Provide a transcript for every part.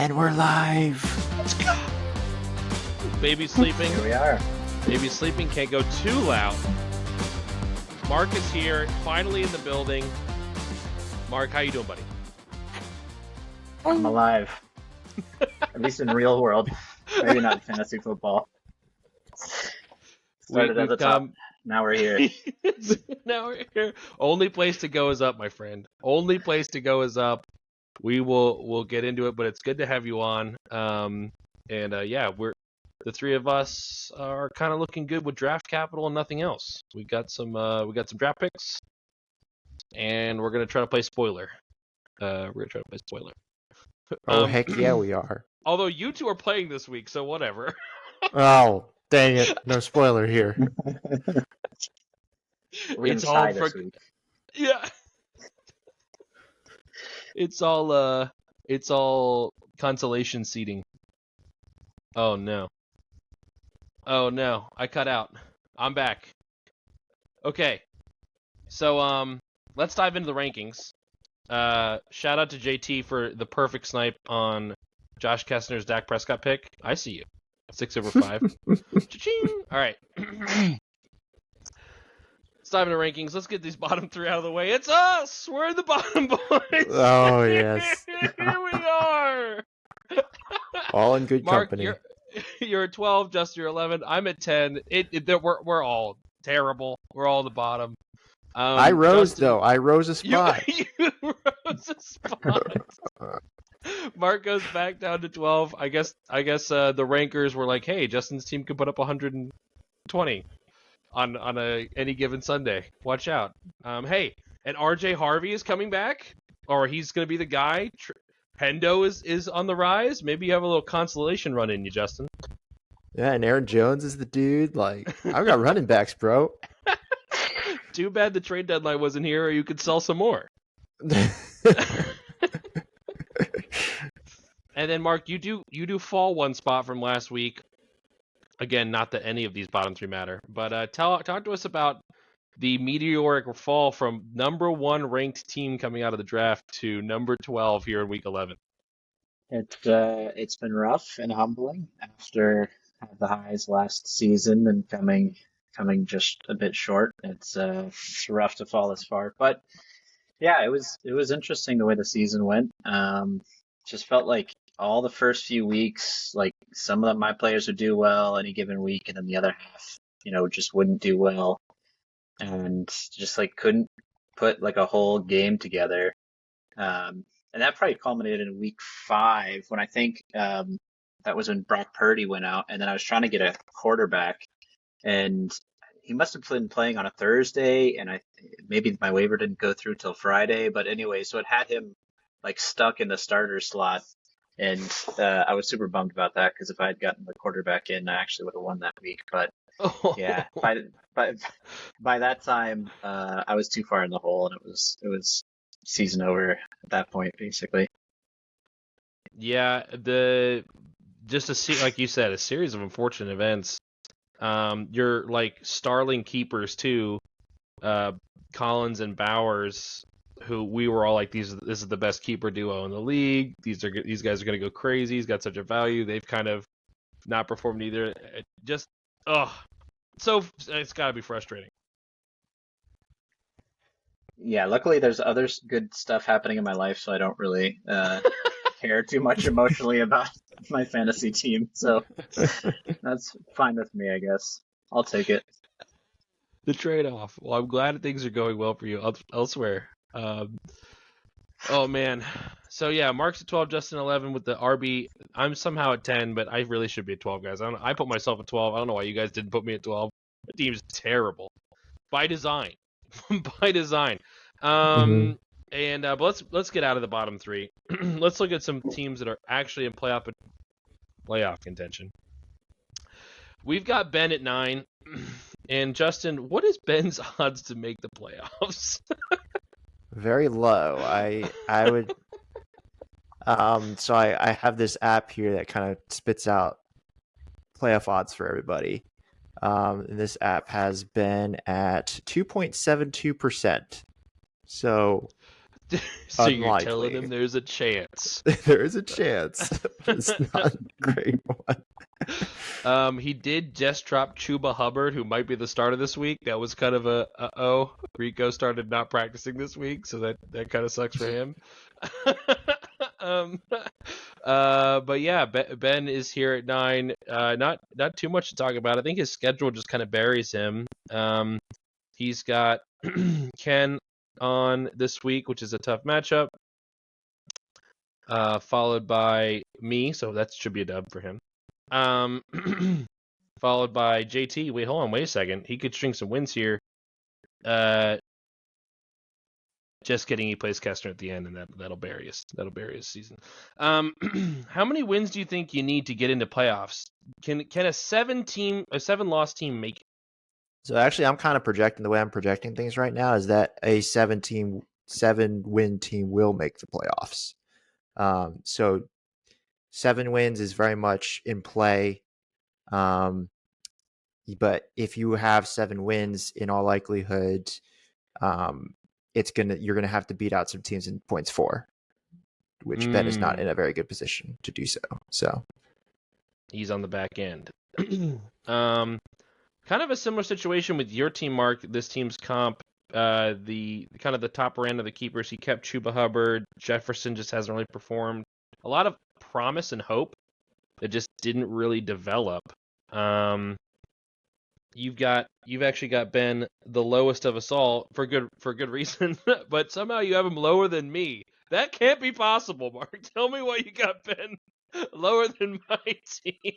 And we're live. Let's go. Baby's sleeping. Here we are. Baby's sleeping. Can't go too loud. Mark is here, finally in the building. Mark, how you doing, buddy? I'm alive. At least in real world. Maybe not fantasy football. Started at the top. Now we're here. Now we're here. Only place to go is up, my friend. Only place to go is up. We'll get into it, but it's good to have you on. Yeah, we're the three of us are kind of looking good with draft capital and nothing else. We got some draft picks, and we're gonna try to play spoiler. Oh, heck yeah, we are. Although you two are playing this week, so whatever. Oh, dang it. No spoiler here. We're gonna tie this week. Yeah. It's all consolation seating. Oh no, I cut out. I'm back. Okay, so let's dive into the rankings. Shout out to JT for the perfect snipe on Josh Kessner's Dak Prescott pick. I see you. 6/5. Cha-ching! All right. Let's dive into rankings. Let's get these bottom three out of the way. It's us! We're in the bottom, boys! Oh, yes. Here we are! All in good Mark, company. You're at 12, Justin, you're 11. I'm at 10. We're all terrible. We're all at the bottom. I rose, Justin, though. I rose a spot. You rose a spot. Mark goes back down to 12. I guess the rankers were like, hey, Justin's team can put up 120 on any given Sunday. Watch out. Hey, and RJ Harvey is coming back, or he's going to be the guy. Hendo is on the rise. Maybe you have a little consolation run in you, Justin. Yeah, and Aaron Jones is the dude. Like, I've got running backs, bro. Too bad the trade deadline wasn't here, or you could sell some more. And then, Mark, you do fall one spot from last week. Again, not that any of these bottom three matter, but talk to us about the meteoric fall from number 1 ranked team coming out of the draft to number 12 here in week 11. It's been rough and humbling after the highs last season and coming just a bit short. It's rough to fall this far, but yeah, it was interesting the way the season went. Just felt like all the first few weeks, like some of my players would do well any given week, and then the other half, just wouldn't do well, and just like couldn't put like a whole game together. And that probably culminated in week 5 when I think that was when Brock Purdy went out, and then I was trying to get a quarterback, and he must have been playing on a Thursday, and maybe my waiver didn't go through till Friday, but anyway, so it had him like stuck in the starter slot, and I was super bummed about that because if I had gotten the quarterback in, I actually would have won that week. But yeah, by that time, I was too far in the hole, and it was season over at that point, basically. Yeah, like you said, a series of unfortunate events. Your like starling keepers too, Collins and Bowers, who we were all like, this is the best keeper duo in the league. These guys are going to go crazy. He's got such a value. They've kind of not performed either. So it's got to be frustrating. Yeah, luckily there's other good stuff happening in my life, so I don't really care too much emotionally about my fantasy team. So that's fine with me, I guess. I'll take it. The trade-off. Well, I'm glad that things are going well for you elsewhere. Oh man. So yeah, Mark's at 12, Justin 11 with the RB. I'm somehow at 10, but I really should be at 12, guys. I put myself at 12. I don't know why you guys didn't put me at 12. The team's terrible by design. By design. And but let's get out of the bottom 3. Let's look at some teams that are actually in playoff contention. We've got Ben at 9. And Justin, what is Ben's odds to make the playoffs? Very low. I would so I have this app here that kind of spits out playoff odds for everybody. And this app has been at 2.72%. So So you're telling Unlikely. him there's a chance. There is a chance, but it's not a great one. He did just drop Chuba Hubbard, who might be the starter this week. That was kind of a uh-oh. Rico started not practicing this week, so that kind of sucks for him. But yeah, Ben is here at 9. Not too much to talk about. I think his schedule just kind of buries him. He's got Ken on this week, which is a tough matchup. Followed by me, so that should be a dub for him. Followed by JT. Wait a second. He could string some wins here. Just kidding. He plays Kestner at the end, and that'll bury us. That'll bury his season. How many wins do you think you need to get into playoffs? Can a 7-loss team make it? So actually, I'm kind of projecting the way I'm projecting things right now is that a 7-win team will make the playoffs. So 7 wins is very much in play. But if you have 7 wins, in all likelihood, you're gonna have to beat out some teams in points for, which Ben is not in a very good position to do so. So he's on the back end. Kind of a similar situation with your team, Mark. This team's comp, the kind of the top end of the keepers. He kept Chuba Hubbard. Jefferson just hasn't really performed. A lot of promise and hope that just didn't really develop. You've actually got Ben the lowest of us all for good reason, but somehow you have him lower than me. That can't be possible, Mark. Tell me why you got Ben lower than my team.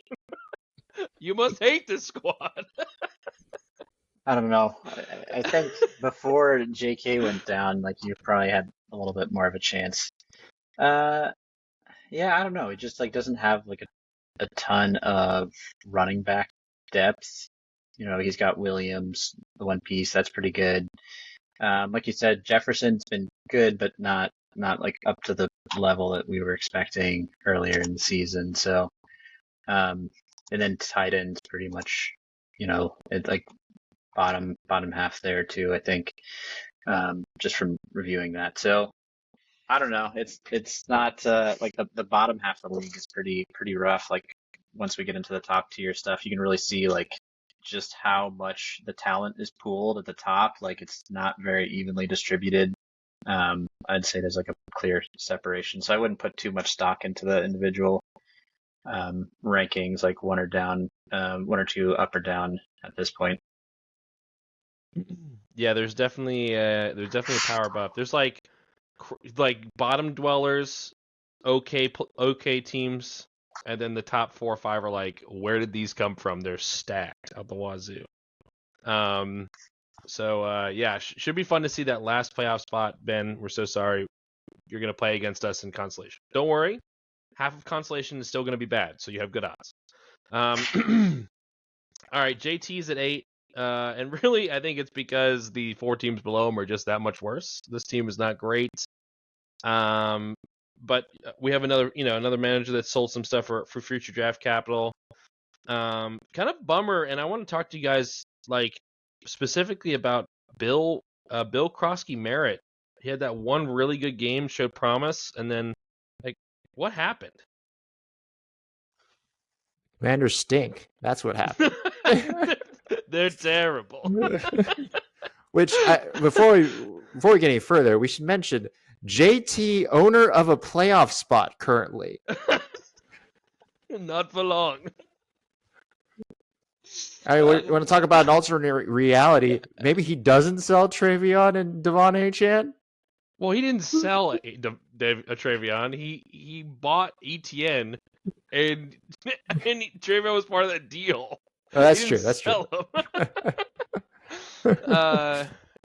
You must hate this squad. I don't know. I think before JK went down, like you probably had a little bit more of a chance. Yeah, I don't know. It just like doesn't have like a ton of running back depth. You know, he's got Williams, the one piece, that's pretty good. Like you said, Jefferson's been good, but not like up to the level that we were expecting earlier in the season. So, and then tight ends pretty much, you know, it like bottom half there too, I think, just from reviewing that. So I don't know. It's not like the bottom half of the league is pretty rough. Like once we get into the top tier stuff, you can really see like just how much the talent is pooled at the top. Like it's not very evenly distributed. I'd say there's like a clear separation. So I wouldn't put too much stock into the individual rankings, like one or two up or down at this point. Yeah, there's definitely a power buff. There's like bottom dwellers, okay teams, and then the top 4 or 5 are like, where did these come from? They're stacked out the wazoo. So yeah, should be fun to see that last playoff spot. Ben, we're so sorry. You're gonna play against us in consolation. Don't worry, half of consolation is still gonna be bad, so you have good odds. All right, JT's at 8. And really, I think it's because the 4 teams below him are just that much worse. This team is not great. But we have another manager that sold some stuff for future draft capital. Kind of bummer, and I want to talk to you guys like specifically about Bill Krosky Merritt. He had that one really good game, showed promise, and then like what happened? Commanders stink. That's what happened. They're terrible. Which before we get any further, we should mention JT, owner of a playoff spot currently. Not for long. I mean, we want to talk about an alternate reality. Maybe he doesn't sell Travion and Devon Achane. Well, he didn't sell a Travion. He bought ETN, and Travion was part of that deal. Oh, that's true. That's true.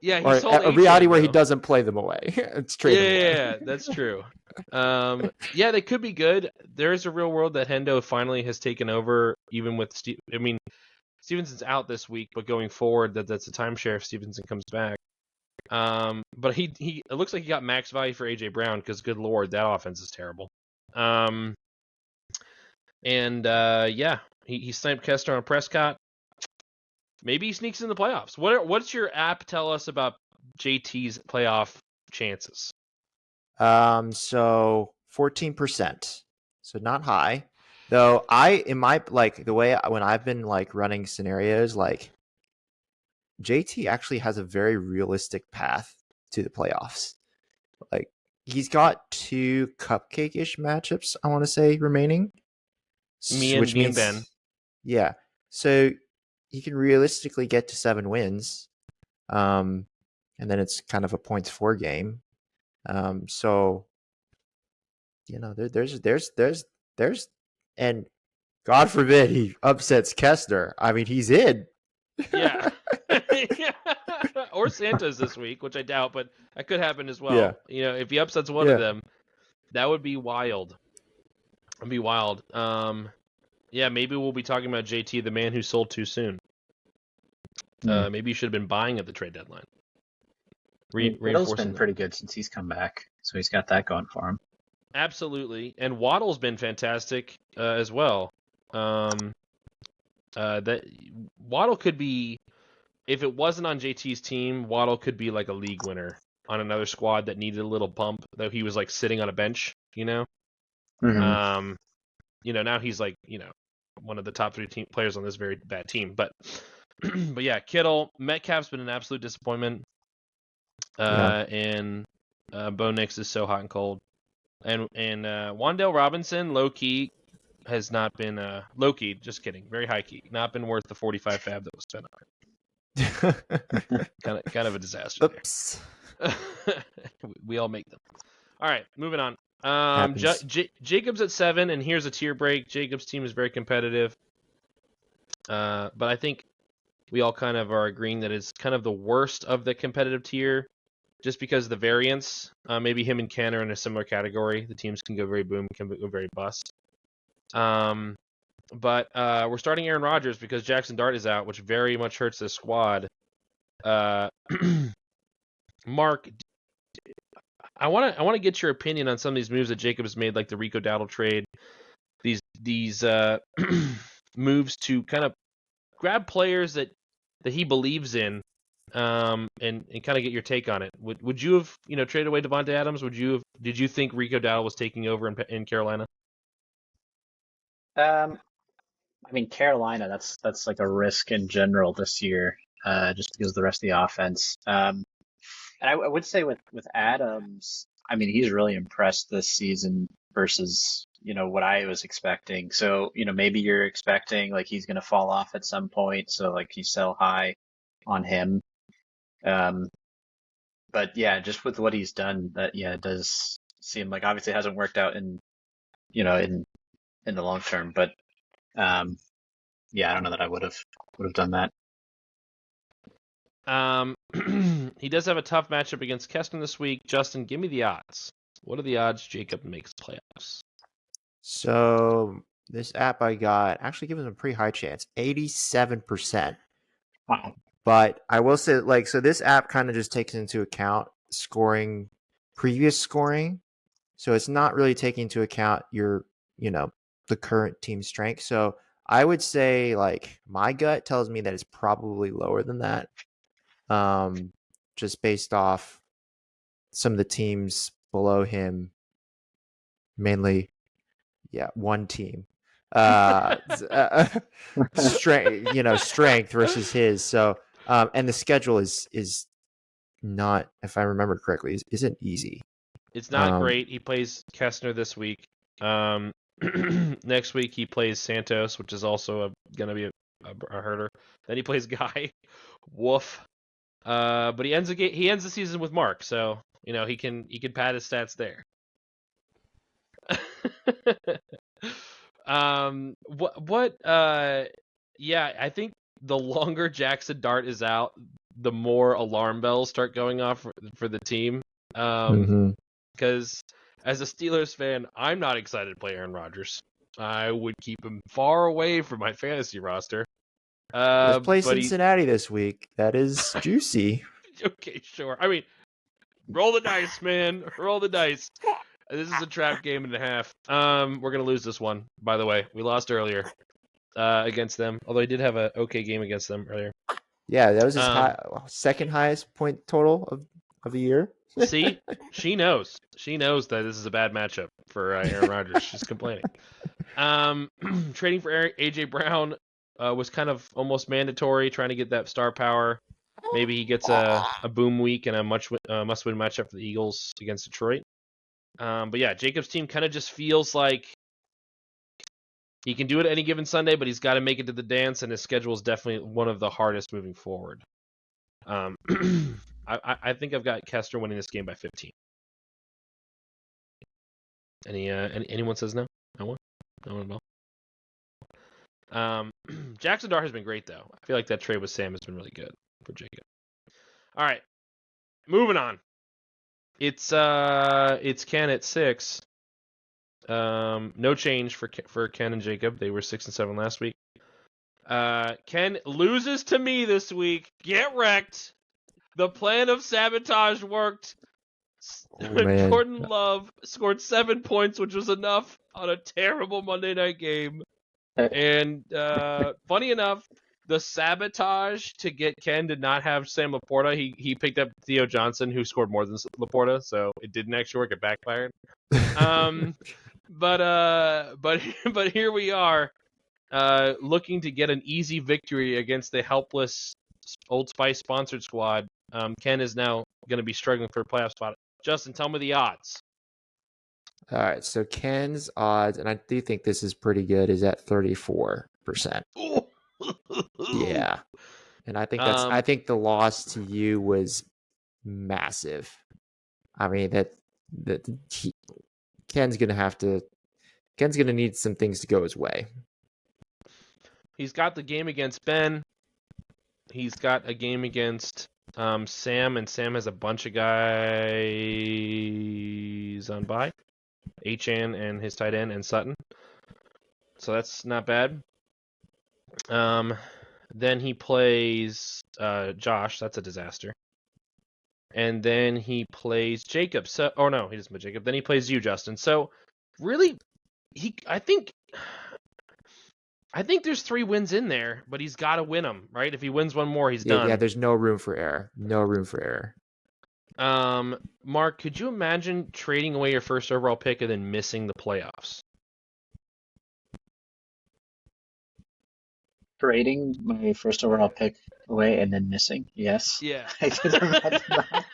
Yeah, he or sold a reality where he doesn't play them away. It's trade. Yeah, that's true. Yeah, they could be good. There is a real world that Hendo finally has taken over, even with Stevenson's out this week, but going forward, that's a timeshare if Stevenson comes back. But he it looks like he got max value for AJ Brown because good lord, that offense is terrible. Yeah, he sniped Kester on Prescott. Maybe he sneaks in the playoffs. What's your app tell us about JT's playoff chances? So 14%. So not high. Though in my like the way when I've been like running scenarios, like JT actually has a very realistic path to the playoffs. Like he's got 2 cupcake-ish matchups, I want to say, remaining. Me and Ben. Yeah. So he can realistically get to 7 wins. And then it's kind of a points 4 game. So there's and God forbid he upsets Kestner. I mean, he's in. Yeah. Or Santos this week, which I doubt, but that could happen as well. Yeah. You know, if he upsets one of them, that would be wild. It'd be wild. Yeah, maybe we'll be talking about JT, the man who sold too soon. Maybe you should have been buying at the trade deadline. Waddle's been pretty good since he's come back, so he's got that going for him. Absolutely, and Waddle's been fantastic as well. That Waddle could be, if it wasn't on JT's team, Waddle could be like a league winner on another squad that needed a little bump. Though he was like sitting on a bench, you know. Mm-hmm. You know, now he's like, you know, one of the top 3 players on this very bad team. But but yeah, Kittle, Metcalf's been an absolute disappointment. And Bo Nix is so hot and cold. And Wan'Dale Robinson, low key, has not been low key. Just kidding, very high key. Not been worth the 45 fab that was spent on it. kind of a disaster. Oops. We all make them. All right, moving on. Jacobs at 7, and here's a tier break. Jacobs' team is very competitive, but I think we all kind of are agreeing that it's kind of the worst of the competitive tier. Just because of the variance, maybe him and Ken are in a similar category. The teams can go very boom, can go very bust. But we're starting Aaron Rodgers because Jackson Dart is out, which very much hurts this squad. Mark, I want to get your opinion on some of these moves that Jacobs made, like the Rico Dowdle trade. These moves to kind of grab players that he believes in. And kind of get your take on it. Would you have traded away Devontae Adams? Did you think Rico Dowdle was taking over in Carolina? I mean, Carolina, that's like a risk in general this year, just because of the rest of the offense. And I would say with Adams, I mean, he's really impressed this season versus what I was expecting. So maybe you're expecting like he's going to fall off at some point, so like you sell high on him. But yeah, just with what he's done, that it does seem like obviously it hasn't worked out in the long term. But I don't know that I would have done that. He does have a tough matchup against Keston this week. Justin, give me the odds. What are the odds Jacob makes playoffs? So this app I got actually gives him a pretty high chance, 87%. Wow. But I will say, so this app kind of just takes into account previous scoring. So it's not really taking into account your, the current team strength. So I would say, my gut tells me that it's probably lower than that. Just based off some of the teams below him, mainly, one team. Strength versus his. So, and the schedule is not, if I remember correctly, isn't easy. It's not great. He plays Kestner this week. Next week he plays Santos, which is also going to be a hurter. Then he plays Guy. Woof. But he ends the season with Mark, so he can pad his stats there. I think the longer Jackson Dart is out, the more alarm bells start going off for the team. Because as a Steelers fan, I'm not excited to play Aaron Rodgers. I would keep him far away from my fantasy roster. Let's play Cincinnati this week. That is juicy. Okay, sure. I mean, roll the dice, man. Roll the dice. This is a trap game and a half. We're gonna lose this one, by the way. We lost earlier against them, although he did have an okay game against them earlier. Yeah, that was his second highest point total of the year. See, she knows. She knows that this is a bad matchup for Aaron Rodgers. She's complaining. Trading for AJ Brown was kind of almost mandatory, trying to get that star power. Maybe he gets a boom week and a must-win matchup for the Eagles against Detroit. But yeah, Jacob's team kind of just feels like he can do it any given Sunday, but he's got to make it to the dance, and his schedule is definitely one of the hardest moving forward. I think I've got Kester winning this game by 15. Anyone says no? No one? No one at all? Jackson Dart has been great, though. I feel like that trade with Sam has been really good for Jacob. All right, moving on. It's Ken at 6. No change for Ken and Jacob. They were 6 and 7 last week. Ken loses to me this week. Get wrecked. The plan of sabotage worked. Man. Jordan Love scored 7 points, which was enough on a terrible Monday night game. And funny enough, the sabotage to get Ken did not have Sam Laporta. He picked up Theo Johnson, who scored more than Laporta, so it didn't actually work. It backfired. But here we are, looking to get an easy victory against the helpless Old Spice sponsored squad. Ken is now going to be struggling for a playoff spot. Justin, tell me the odds. All right, so Ken's odds, and I do think this is pretty good, is at 34%. Yeah, and I think I think the loss to you was massive. I mean Ken's gonna need some things to go his way. He's got the game against Ben. He's got a game against Sam, and Sam has a bunch of guys on bye. Achane and his tight end and Sutton. So that's not bad. Then he plays Josh. That's a disaster. And then he plays Jacob. So, oh no, he doesn't play Jacob. Then he plays you, Justin. So really, I think there's 3 wins in there, but he's got to win them, right? If he wins one more, he's done. Yeah, there's no room for error. No room for error. Mark, could you imagine trading away your first overall pick and then missing the playoffs? Trading my first overall pick away and then missing. Yes. Yeah. I can imagine that.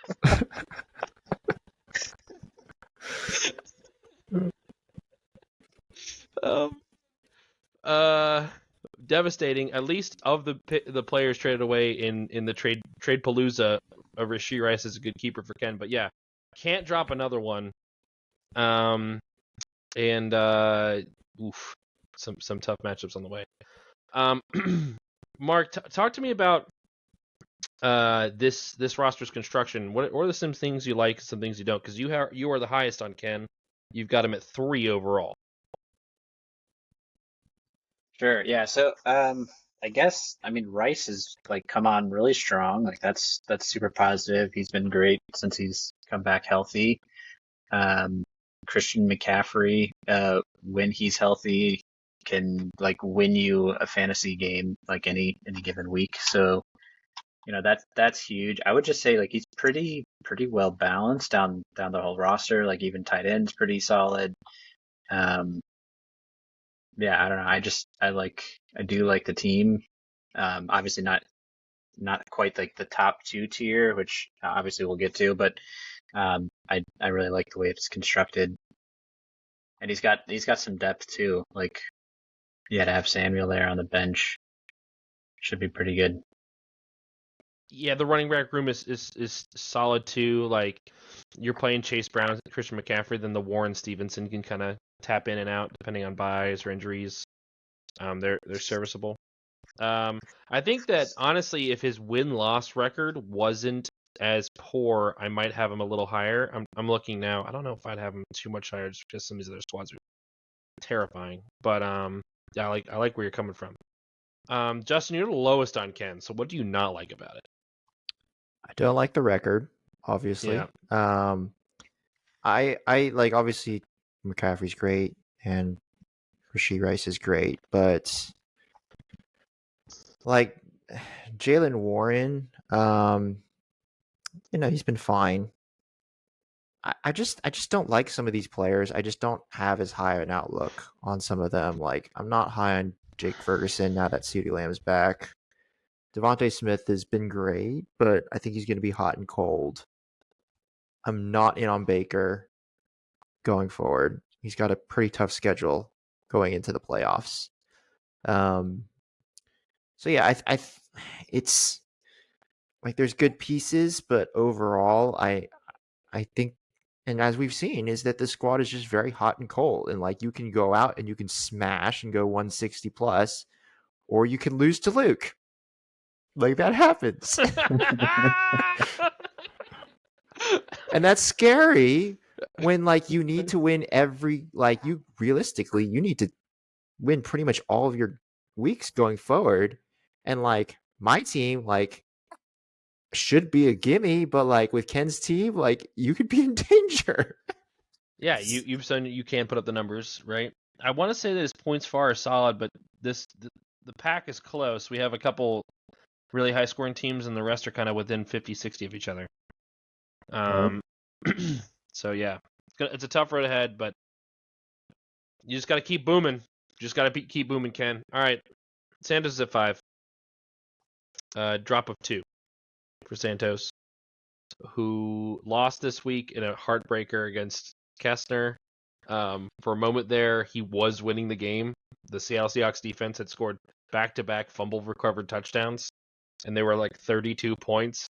Devastating. At least of the players traded away in the trade palooza, Rashee Rice is a good keeper for Ken. But yeah, can't drop another one. Some tough matchups on the way. Mark, talk to me about this roster's construction. What are some things you like, some things you don't? Because you are the highest on Ken. You've got him at 3 overall. Sure. Yeah. So, I guess, I mean, Rice has like come on really strong. Like that's super positive. He's been great since he's come back healthy. Christian McCaffrey, when he's healthy, can like win you a fantasy game like any given week. So, that's huge. I would just say like he's pretty well balanced down the whole roster. Like even tight ends pretty solid. Yeah, I don't know. I do like the team. Obviously not quite like the top 2 tier, which obviously we'll get to, but I really like the way it's constructed. And he's got some depth too. Like, yeah, to have Samuel there on the bench should be pretty good. Yeah, the running back room is solid too. Like, you're playing Chase Brown and Christian McCaffrey, then the Warren Stevenson can kind of tap in and out depending on buys or injuries. They're serviceable. I think that honestly, if his win-loss record wasn't as poor, I might have him a little higher. I'm looking now. I don't know if I'd have him too much higher just because some of these other squads are terrifying. But yeah, I like where you're coming from. Justin, you're the lowest on Ken. So what do you not like about it? I don't like the record, obviously. Yeah. I like, obviously McCaffrey's great and Rashee Rice is great, but like Jaylen Warren, he's been fine. I just don't like some of these players. I just don't have as high an outlook on some of them. Like I'm not high on Jake Ferguson now that CeeDee Lamb's back. Devontae Smith has been great, but I think he's going to be hot and cold. I'm not in on Baker going forward. He's got a pretty tough schedule going into the playoffs. So yeah, it's like there's good pieces, but overall, I think, and as we've seen, is that the squad is just very hot and cold, and like you can go out and you can smash and go 160 plus, or you can lose to Luke. Like that happens, and that's scary when like you need to win every like you realistically you need to win pretty much all of your weeks going forward, and like my team like should be a gimme, but like with Ken's team, like you could be in danger. Yeah, you've shown you can put up the numbers, right? I want to say that his points far are solid, but the pack is close. We have a couple really high scoring teams, and the rest are kind of within 50, 60 of each other. So yeah, it's a tough road ahead, but you just got to keep booming. Just got to keep booming, Ken. All right, Santos is at 5. Drop of 2 for Santos, who lost this week in a heartbreaker against Kessner. For a moment there, he was winning the game. The Seattle Seahawks defense had scored back-to-back fumble recovered touchdowns, and they were like 32 points.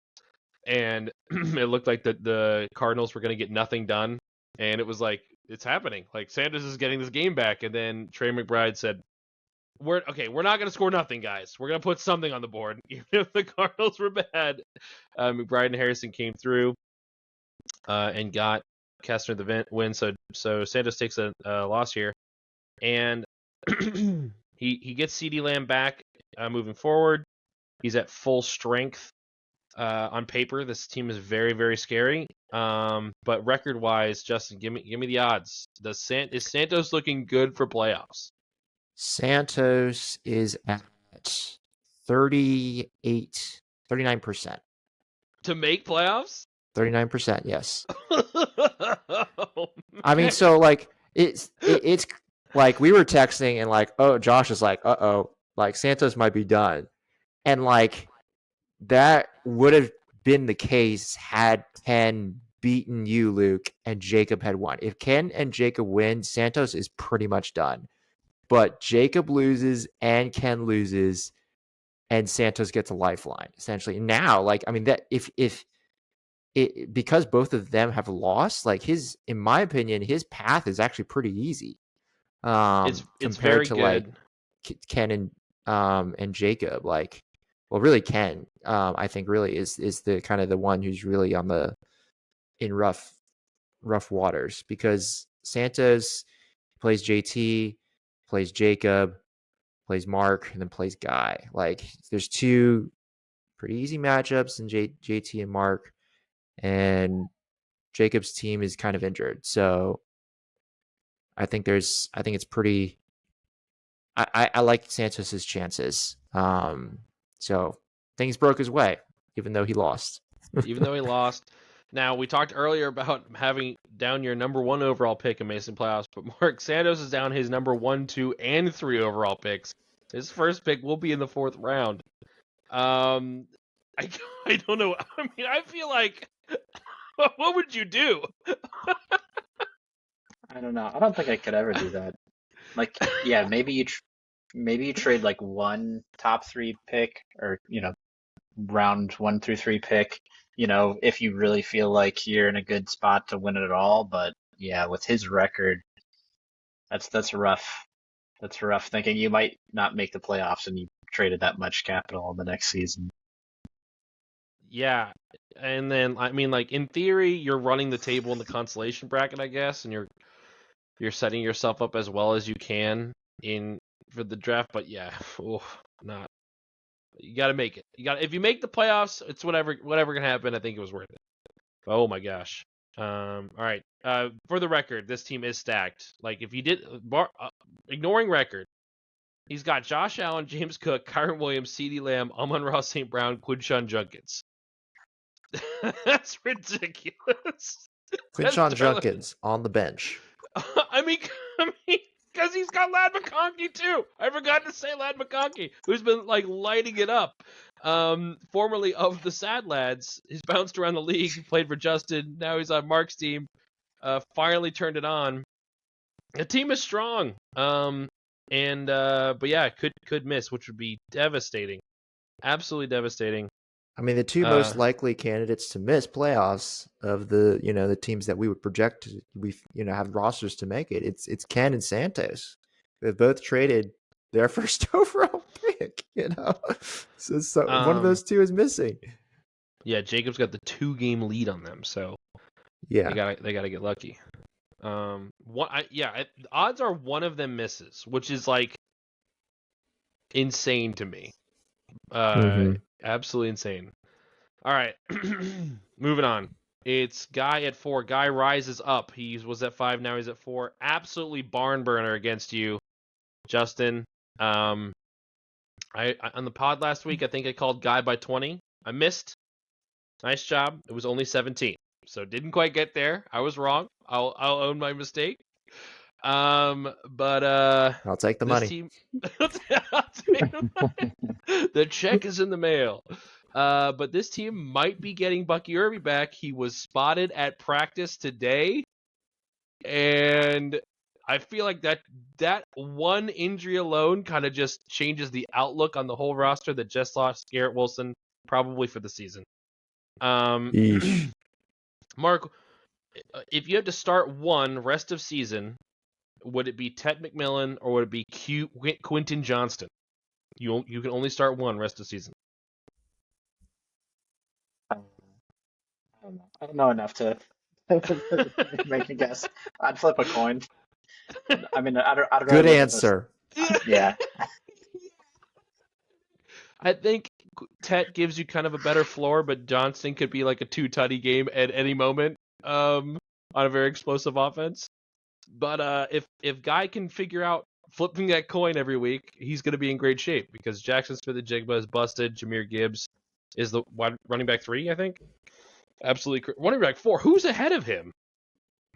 And it looked like the Cardinals were going to get nothing done. And it was like, it's happening. Like, Sanders is getting this game back. And then Trey McBride said, we're not going to score nothing, guys. We're going to put something on the board. Even if the Cardinals were bad, McBride and Harrison came through and got Kessner the win. So Santos takes a loss here. And he gets CeeDee Lamb back moving forward. He's at full strength. On paper, this team is very, very scary. But record-wise, Justin, give me the odds. Is Santos looking good for playoffs? Santos is at 39%. To make playoffs? 39%, yes. Oh, I mean, so like it's like we were texting and like, oh, Josh is like, uh-oh, like Santos might be done. And like that would have been the case had Ken beaten you, Luke, and Jacob had won. If Ken and Jacob win, Santos is pretty much done. But Jacob loses and Ken loses, and Santos gets a lifeline, essentially. Now, like, I mean, that if because both of them have lost, like in my opinion, his path is actually pretty easy. It's compared very to good. Like Ken and Jacob, like, well, really Ken, I think really is the kind of the one who's really in rough waters, because Santos plays JT, plays Jacob, plays Mark, and then plays Guy. Like there's two pretty easy matchups in JT and Mark, and Jacob's team is kind of injured. So I think it's pretty. I like Santos's chances. So things broke his way, even though he lost. Now, we talked earlier about having down your number 1 overall pick in Mason playoffs, but Mark Santos is down his number 1, 2, and 3 overall picks. His first pick will be in the 4th round. I don't know. I mean, I feel like, what would you do? I don't know. I don't think I could ever do that. Like, yeah, maybe you trade like one top 3 pick, or round 1 through 3 pick, if you really feel like you're in a good spot to win it all. But yeah, with his record, that's rough. That's rough thinking you might not make the playoffs and you traded that much capital in the next season. Yeah, and then I mean, like, in theory, you're running the table in the consolation bracket, I guess, and you're setting yourself up as well as you can for the draft. But yeah, not. You got to make it. If you make the playoffs, it's whatever can happen. I think it was worth it. Oh my gosh. All right. For the record, this team is stacked. Like, if you did ignoring record, he's got Josh Allen, James Cook, Kyren Williams, CeeDee Lamb, Amon-Ra St. Brown, Quinshon Judkins. That's ridiculous. Quinshon Sterling. Junkins on the bench. I mean, because he's got Lad McConkey too. I forgot to say Lad McConkey, who's been like lighting it up. Formerly of the Sad Lads, he's bounced around the league, played for Justin. Now he's on Mark's team. Finally turned it on. The team is strong. But yeah, could miss, which would be devastating. Absolutely devastating. I mean, the two most likely candidates to miss playoffs of the teams that we would project have rosters to make it. It's Ken and Santos. They've both traded their first overall pick. So one of those two is missing. Yeah, Jacob's got the 2-game lead on them, so yeah, they gotta get lucky. The odds are one of them misses, which is like insane to me. Absolutely insane. All right, moving on. It's Guy at 4. Guy rises up. He was at 5, now he's at 4. Absolutely barn burner against you, Justin. I on the pod last week, I think I called Guy by 20. I missed. Nice job. It was only 17, so didn't quite get there. I was wrong. I'll own my mistake. But I'll take the money. The check is in the mail. But this team might be getting Bucky Irby back. He was spotted at practice today, and I feel like that one injury alone kind of just changes the outlook on the whole roster that just lost Garrett Wilson probably for the season. Mark, if you had to start one rest of season, would it be Tet McMillan or would it be Quentin Johnston? You can only start one rest of season. I don't know enough to make a guess. I'd flip a coin. I mean, I'd good answer. Yeah. I think Tet gives you kind of a better floor, but Johnston could be like a 2-tutty game at any moment on a very explosive offense. But if Guy can figure out flipping that coin every week, he's going to be in great shape because Jackson Smith-Njigba is busted. Jameer Gibbs is the running back 3, I think. Absolutely. Running back 4. Who's ahead of him?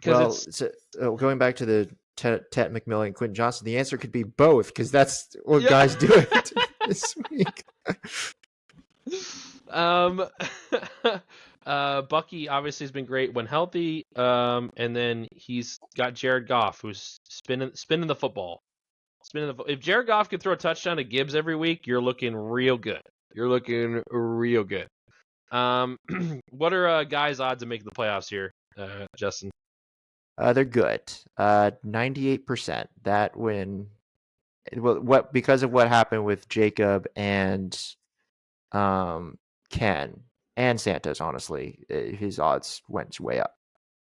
Well, going back to the Tet McMillan and Quentin Johnston, the answer could be both because that's what Guy's doing this week. Bucky obviously has been great when healthy. And then he's got Jared Goff, who's spinning the football. If Jared Goff could throw a touchdown to Gibbs every week, you're looking real good. What are Guy's odds of making the playoffs here, Justin? They're good. 98%. That when because of what happened with Jacob and Ken and Santos, honestly, his odds went way up.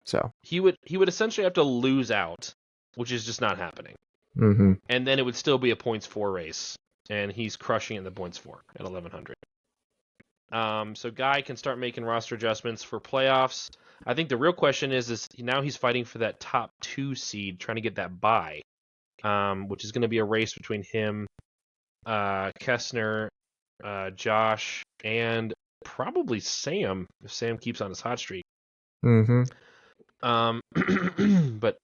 So he would essentially have to lose out, which is just not happening. Mm-hmm. And then it would still be a points 4 race, and he's crushing in the points 4 at 1,100. So Guy can start making roster adjustments for playoffs. I think the real question is now he's fighting for that top 2 seed, trying to get that bye, which is going to be a race between him, Kessner, Josh, and probably Sam, if Sam keeps on his hot streak. Mm-hmm. But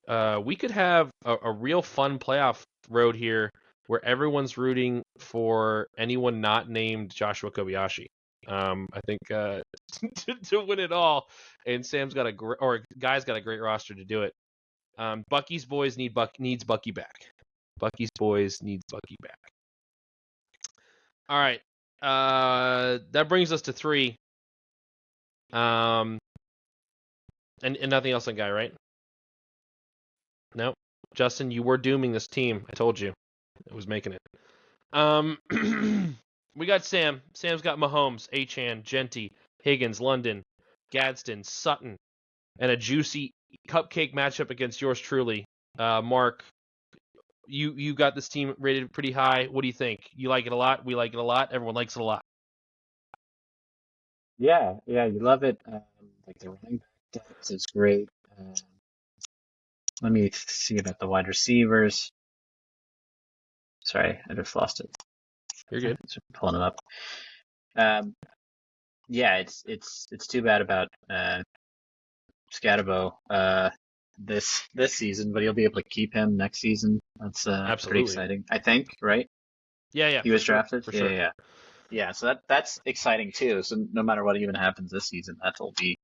we could have a real fun playoff road here where everyone's rooting for anyone not named Joshua Kobayashi. I think to win it all, and Sam's got Guy's got a great roster to do it. Bucky's boys needs Bucky back. Bucky's boys needs Bucky back. All right, that brings us to 3. And nothing else on Guy, right? No, Justin, you were dooming this team. I told you, I was making it. We got Sam. Sam's got Mahomes, Achane, Genty, Higgins, London, Gadsden, Sutton, and a juicy cupcake matchup against yours truly. Mark, you got this team rated pretty high. What do you think? You like it a lot? We like it a lot. Everyone likes it a lot. Yeah, you love it. Like the running back depth is great. Let me see about the wide receivers. Sorry, I just lost it. You're good. So pulling them up. Yeah, it's too bad about Scatterbo this season, but you'll be able to keep him next season. That's pretty Absolutely. exciting, I think, right? Yeah, He for was sure, drafted. for Yeah, sure. yeah, yeah. Yeah, so that's exciting too. So no matter what even happens this season, that'll be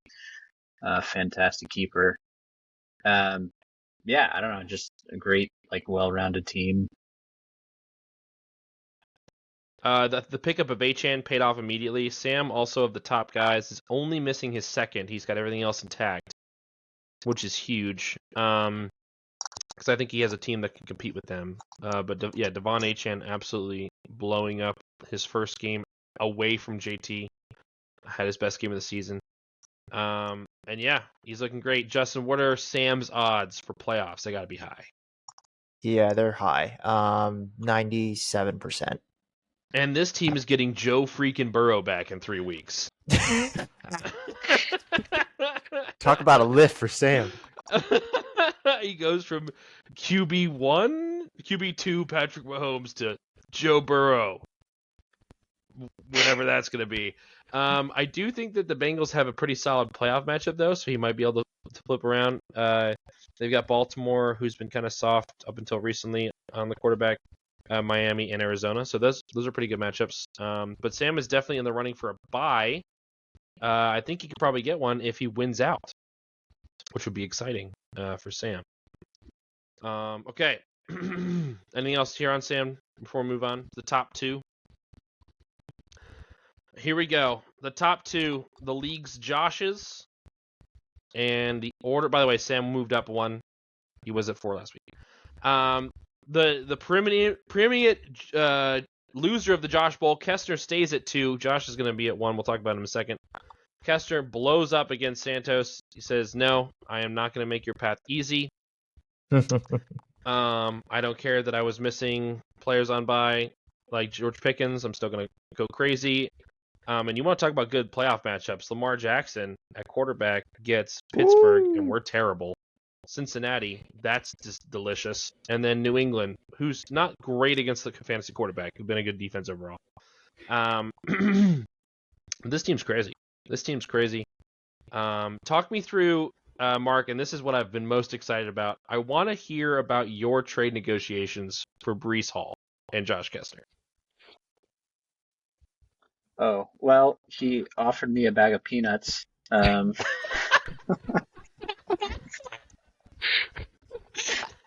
a fantastic keeper. Yeah, I don't know, just a great, like, well-rounded team. The pickup of Achan paid off immediately. Sam, also of the top guys, is only missing his second. He's got everything else intact, which is huge. Because I think he has a team that can compete with them. But Devon Achan absolutely blowing up his first game away from JT. Had his best game of the season. And yeah, he's looking great. Justin, what are Sam's odds for playoffs? They got to be high. Yeah, they're high. 97%. And this team is getting Joe freaking Burrow back in 3 weeks. Talk about a lift for Sam. He goes from QB1, QB2 Patrick Mahomes to Joe Burrow, whatever that's going to be. I do think that the Bengals have a pretty solid playoff matchup, though, so he might be able to flip around. They've got Baltimore, who's been kind of soft up until recently on the quarterback, Miami, and Arizona. So those are pretty good matchups. But Sam is definitely in the running for a bye. I think he could probably get one if he wins out, which would be exciting for Sam. Okay. Anything else here on Sam before we move on? The top two. Here we go. The top two, the league's Josh's, and the order. By the way, Sam moved up one. He was at 4 last week. The preeminent loser of the Josh Bowl, Kestner, stays at 2. Josh is going to be at 1. We'll talk about him in a second. Kestner blows up against Santos. He says, "No, I am not going to make your path easy. I don't care that I was missing players on bye like George Pickens. I'm still going to go crazy." And you want to talk about good playoff matchups. Lamar Jackson at quarterback gets Pittsburgh, and we're terrible. Cincinnati, that's just delicious. And then New England, who's not great against the fantasy quarterback, who've been a good defense overall. This team's crazy. Talk me through, Mark, and this is what I've been most excited about. I want to hear about your trade negotiations for Breece Hall and Josh Kestner. Oh, well, he offered me a bag of peanuts. And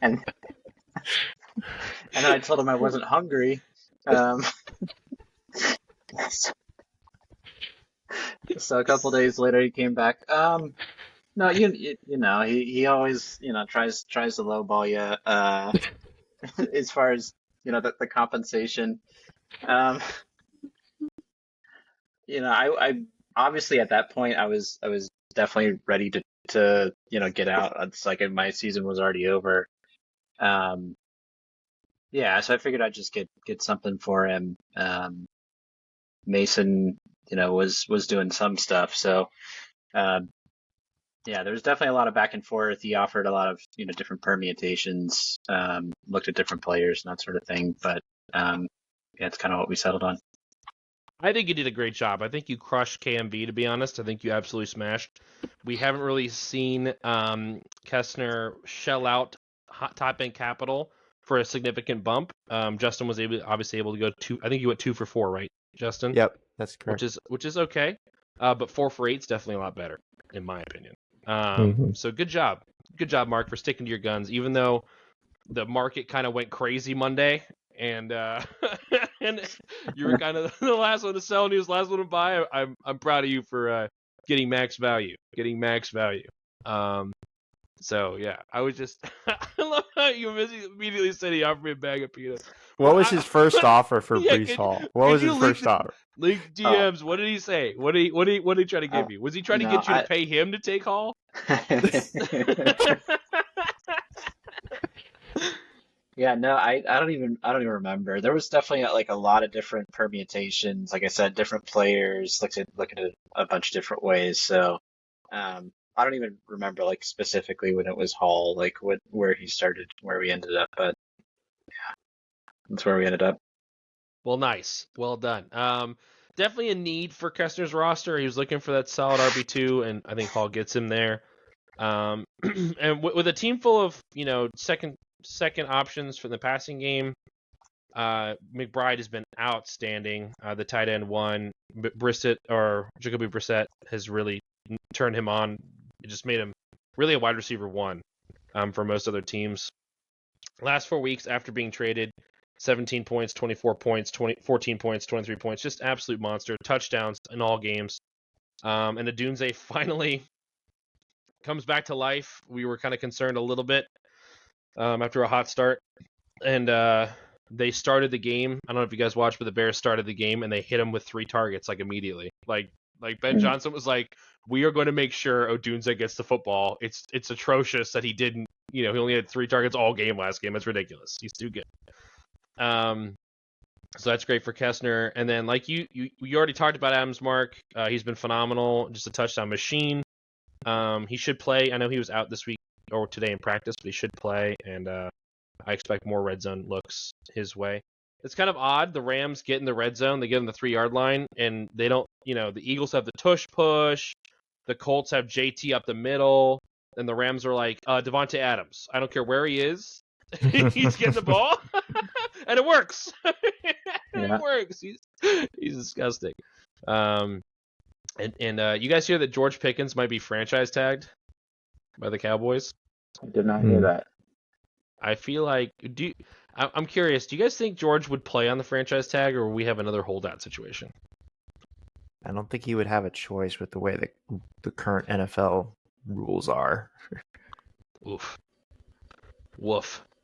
and then I told him I wasn't hungry. So a couple days later he came back. No, you know, he always, tries to lowball you as far as, the compensation. Um, I obviously at that point I was definitely ready to get out. It's like my season was already over. Um, yeah, so I figured I'd just get something for him. Mason, was doing some stuff, so um, yeah, there was definitely a lot of back and forth. He offered a lot of different permutations, looked at different players and that sort of thing, but yeah, it's kind of what we settled on. I think you did a great job. I think you crushed KMV, to be honest. I think you absolutely smashed. We haven't really seen Kestner shell out top end capital for a significant bump. Justin was obviously able to go 2. I think you went 2 for 4, right, Justin? Yep, that's correct. Which is okay. But 4 for 8 is definitely a lot better, in my opinion. So good job, Mark, for sticking to your guns, even though the market kind of went crazy Monday. And and you were kind of the last one to sell, and he was the last one to buy. I'm proud of you for getting max value. So yeah, I was just I love how you immediately said he offered me a bag of peanuts. What was his first offer for Yeah, Breece Hall? What was his first offer? League DMs. What did he say? What did he try to give you? Was he trying to get you to pay him to take Hall? Yeah, no, I don't even remember. There was definitely like a lot of different permutations. Like I said, different players looked at it a bunch of different ways. So I don't even remember like specifically when it was Hall, like where he started, where we ended up. But yeah, that's where we ended up. Well, nice, well done. Definitely a need for Kestner's roster. He was looking for that solid RB2, and I think Hall gets him there. And with a team full of second options for the passing game, McBride has been outstanding. The tight end one, Jacoby Brissett has really turned him on. It just made him really a wide receiver one for most other teams. Last 4 weeks after being traded, 17 points, 24 points, 14 points, 23 points, just absolute monster. Touchdowns in all games. And Odunze finally comes back to life. We were kind of concerned a little bit after a hot start. And they started the game. I don't know if you guys watched, but the Bears started the game and they hit him with 3 targets like immediately. Like Ben Johnson was like, we are going to make sure Odunze gets the football. It's atrocious that he didn't, he only had 3 targets all game last game. That's ridiculous. He's too good. So that's great for Kessner. And then like you already talked about Adams, Mark. He's been phenomenal, just a touchdown machine. He should play. I know he was out this week or today in practice, but he should play. And I expect more red zone looks his way. It's kind of odd. The Rams get in the red zone. They get in the 3-yard line, and they don't, the Eagles have the tush push. The Colts have JT up the middle. And the Rams are like, Devontae Adams. I don't care where he is. He's getting the ball. And it works. It works. He's disgusting. And you guys hear that George Pickens might be franchise tagged by the Cowboys? I did not hear that. I feel like I'm curious. Do you guys think George would play on the franchise tag, or will we have another holdout situation? I don't think he would have a choice with the way the current NFL rules are. Woof.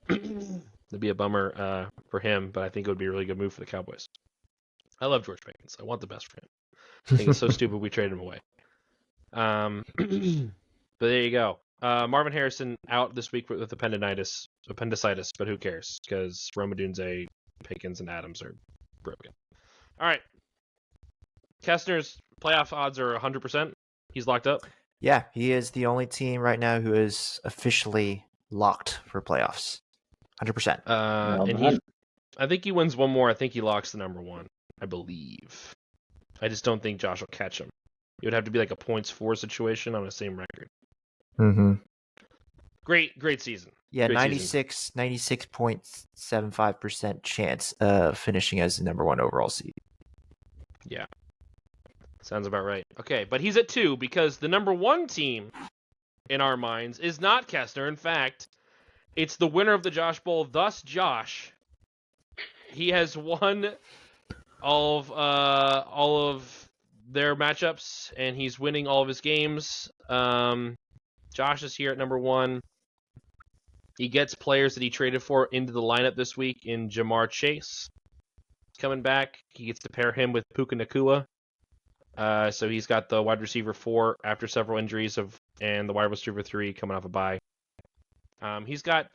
It'd be a bummer for him, but I think it would be a really good move for the Cowboys. I love George Pickens. I want the best for him. I think it's so stupid we traded him away. But there you go. Marvin Harrison out this week with appendicitis, but who cares? Because Rome Odunze, Pickens, and Adams are broken. All right. Kessner's playoff odds are 100%. He's locked up. Yeah, he is the only team right now who is officially locked for playoffs. 100%. And I think he wins one more. I think he locks the number 1, I believe. I just don't think Josh will catch him. It would have to be like a points for situation on the same record. Mm-hmm. Great season. Yeah, great 96.75% chance of finishing as the number 1 overall seed. Yeah. Sounds about right. Okay, but he's at 2 because the number 1 team in our minds is not Kessner. In fact, it's the winner of the Josh Bowl, thus Josh. He has won all of their matchups, and he's winning all of his games. Josh is here at number 1. He gets players that he traded for into the lineup this week in Jamar Chase. He's coming back. He gets to pair him with Puka Nacua. So he's got the wide receiver 4 after several injuries and the wide receiver 3 coming off a bye. He's got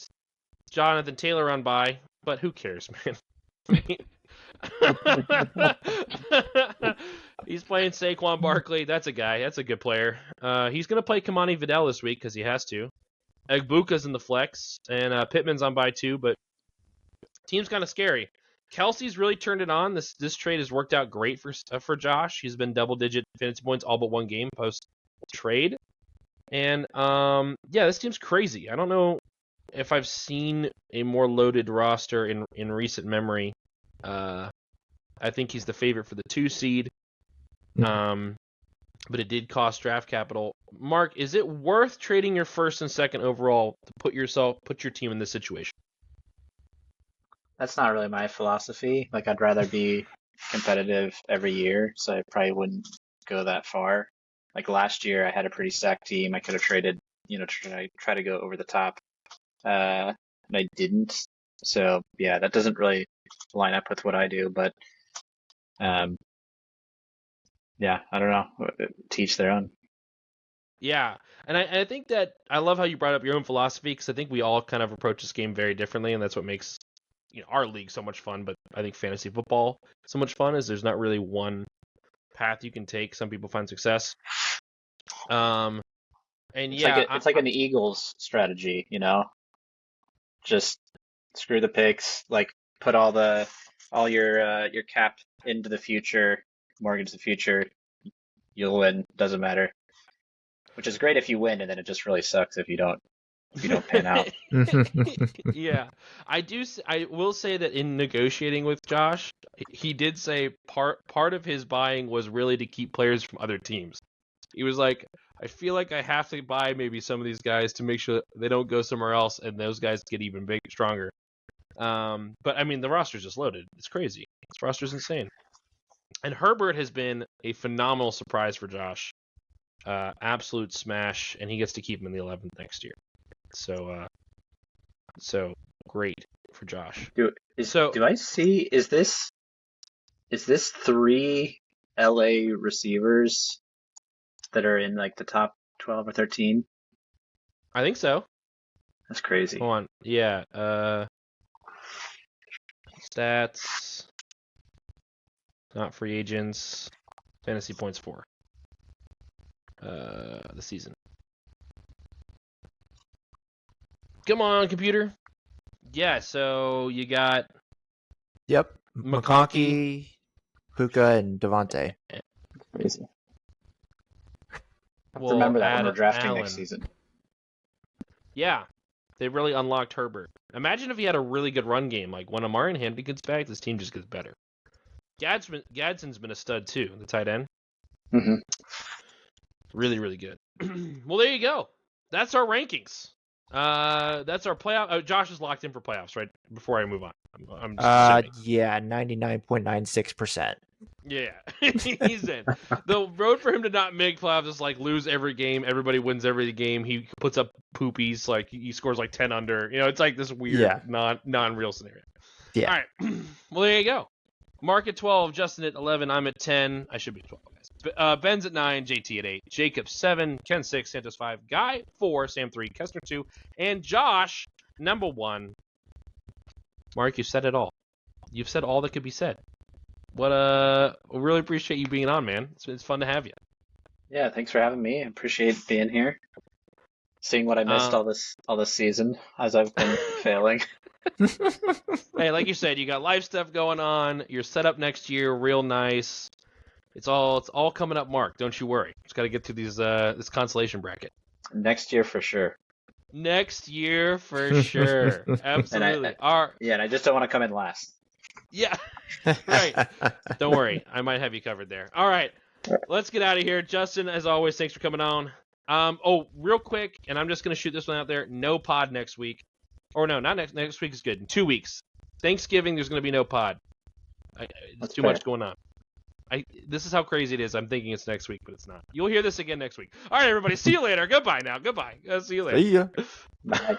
Jonathan Taylor on bye, but who cares, man? He's playing Saquon Barkley. That's a guy. That's a good player. He's going to play Kamani Vidal this week because he has to. Egbuka's in the flex, and Pittman's on bye too, but team's kind of scary. Kelsey's really turned it on. This trade has worked out great for Josh. He's been double-digit fantasy points all but one game post-trade. And, this team's crazy. I don't know if I've seen a more loaded roster in recent memory. I think he's the favorite for the 2 seed. But it did cost draft capital. Mark, is it worth trading your 1st and 2nd overall to put your team in this situation? That's not really my philosophy. Like, I'd rather be competitive every year, so I probably wouldn't go that far. Like last year, I had a pretty stacked team. I could have traded, to try to go over the top, and I didn't. So yeah, that doesn't really line up with what I do. But yeah, I don't know. Teach their own. Yeah, and I think that I love how you brought up your own philosophy because I think we all kind of approach this game very differently, and that's what makes our league so much fun. But I think fantasy football so much fun is there's not really one path you can take. Some people find success. And it's like an Eagles strategy, just screw the picks, like put all your cap into the future, mortgage the future, you'll win. Doesn't matter. which is great if you win, and then it just really sucks if you don't pan out. Yeah, I will say that in negotiating with Josh, he did say part of his buying was really to keep players from other teams. He was like, I feel like I have to buy maybe some of these guys to make sure they don't go somewhere else and those guys get even stronger. But I mean, the roster's just loaded. It's crazy. This roster's insane. And Herbert has been a phenomenal surprise for Josh. Absolute smash, and he gets to keep him in the 11th next year. So great for Josh. Do I see? Is this 3 LA receivers that are in like the top 12 or 13? I think so. That's crazy. Hold on. Yeah. Stats. Not free agents. Fantasy points 4. The season. Come on, computer. Yeah, so you got Yep. McConkey, Puka, and Devontae. Crazy. well, Remember that when we're Adam drafting Allen. next season. Yeah, they really unlocked Herbert. Imagine if he had a really good run game. Like when Amari and Hamby gets back, this team just gets better. Gadsden's been a stud too, the tight end. Mm-hmm. Really, really good. Well, there you go. That's our rankings. That's our playoff. Josh is locked in for playoffs, right? Before I move on, I'm just assuming. Yeah, 99.96%. Yeah, he's in. The road for him to not make playoffs is like lose every game. Everybody wins every game. He puts up poopies, like he scores like 10 under. You know, it's like this weird, non-real scenario. Yeah. All right. Well, there you go. Mark at 12, Justin at 11, I'm at 10. I should be 12, guys. Ben's at 9, JT at 8, Jacob 7, Ken 6, Santos 5, Guy 4, Sam 3, Kessler 2, and Josh number 1. Mark, you've said it all. You've said all that could be said. What we really appreciate you being on, man. It's fun to have you. Yeah, thanks for having me. I appreciate being here. Seeing what I missed all this season as I've been failing. Hey, like you said, you got life stuff going on. You're set up next year, real nice. It's all coming up, Mark. Don't you worry. Just got to get through these this consolation bracket. Next year for sure. Next year for sure. Absolutely. And I just don't want to come in last. Yeah. Right. Don't worry. I might have you covered there. All right. Let's get out of here. Justin, as always, thanks for coming on. Real quick, and I'm just going to shoot this one out there. No pod next week. Or no, not next week is good. In 2 weeks. Thanksgiving, there's going to be no pod. It's too much going on. This is how crazy it is. I'm thinking it's next week, but it's not. You'll hear this again next week. All right, everybody. See you later. Goodbye now. Goodbye. See you later. See ya. Bye.